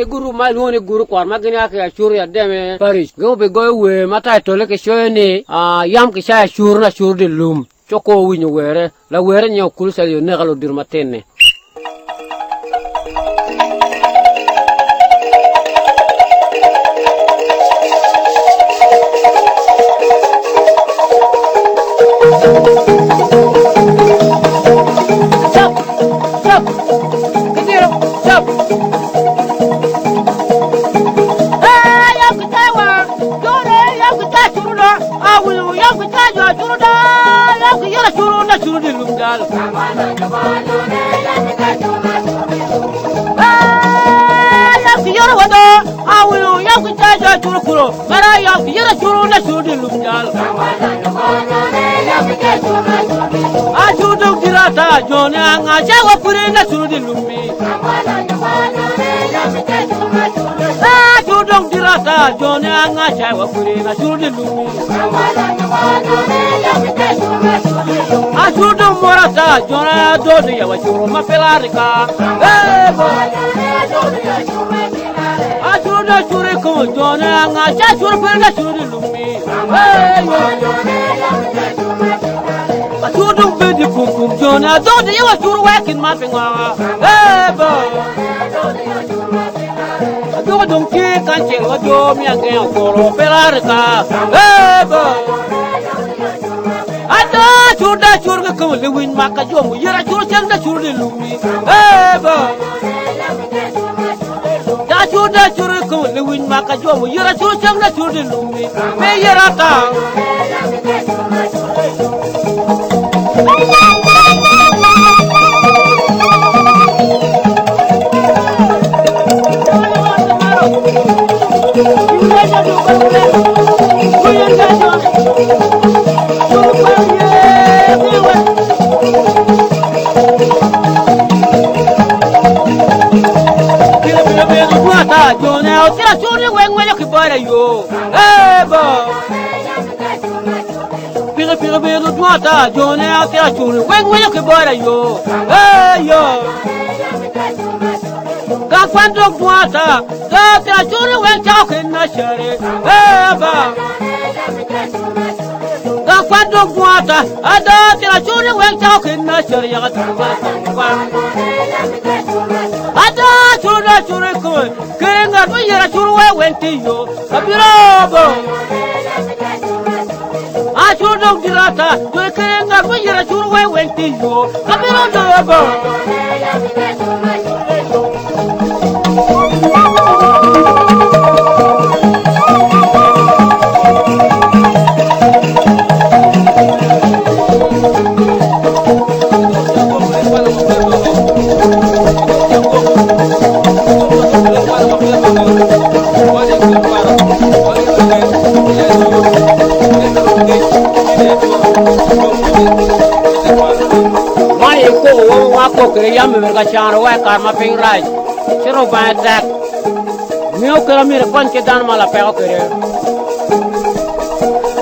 guru malone guru kwar magina ka shuru ya deme Paris go be go we mata tole ke shoyne yam ke sha shuru na shuru de lum choko winyo were la were nyaw kul sel yo ne galo dir matene Stop Kediro stop Morata, Jona, Dodi, Yawachuro, Mapelarika, Ajuda, Jurico, Jona, Chachur, Pergashuri, Lumi, Ajudu, Bidi, Kum, Jona, Dodi, Yawachur, working Mapinga, Don't kick and chill, what you me again for Pelarika, Chuda churga come Lewin Macajom, you're a church the children Lumi. Chuda churga come Lewin Macajom, you're a church the children Lumi. Mayerata. Jona, when you can buy you. Hey, yo. Gafando water, Gafia Juna went talking, Nashari. Gafando water, I don't Juna went talking, Nashari. I don't Juna, King of the year, Juna went to you. A bilobo. I should not dirata, the king of the year, Juna went to you. A bilobo. Yam mergachano wa karma ping right chero ba tak mio kera mere kon ke dan mala pe okere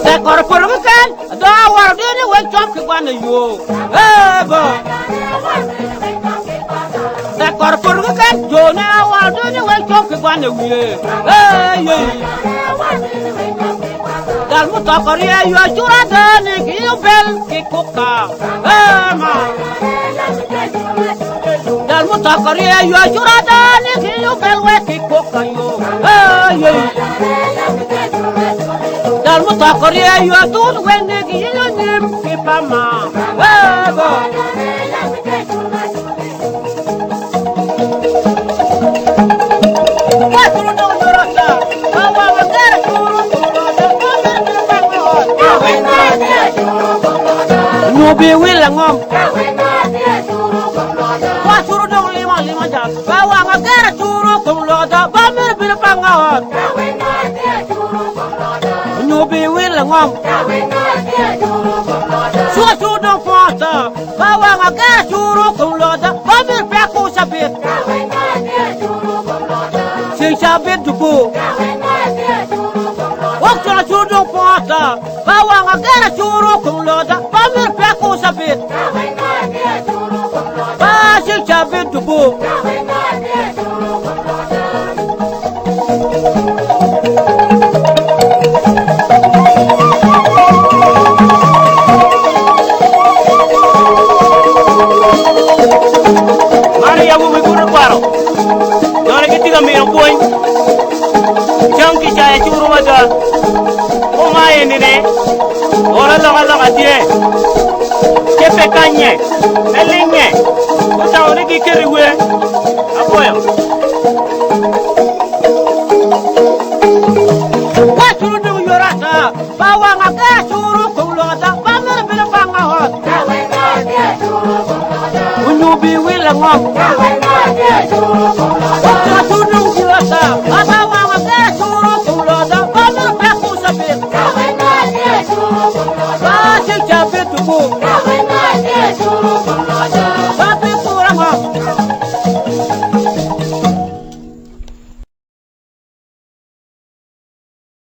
ta kor por kan da war de ni wa chop ke ban yo bo ta kor por kan jo na war de ni wa chop ke ban yo ye dal mu ta kor ye yo chura de ni ki yo bel ke koka ma Dal mutakaria yo churada ni kiyo belwe kikoka yo Dal mutakaria yo tun wende kiyo nim kipama Nubi wilangom Bawa ngagara churu kumloda bamir bil pangawat Nubi wilangom Susu dong fata Bawa ngagara churu kumloda bamir peku sabit Sing sabit dubu Waktu churu dong fata Bawa ngagara churu kumloda bamir peku sabit Sing sabit dubu tiga mi boy jang ki cha churu ma da o ma yene ne ora la tie ke pe kanye elinge o ta ori ki keriwe apoyo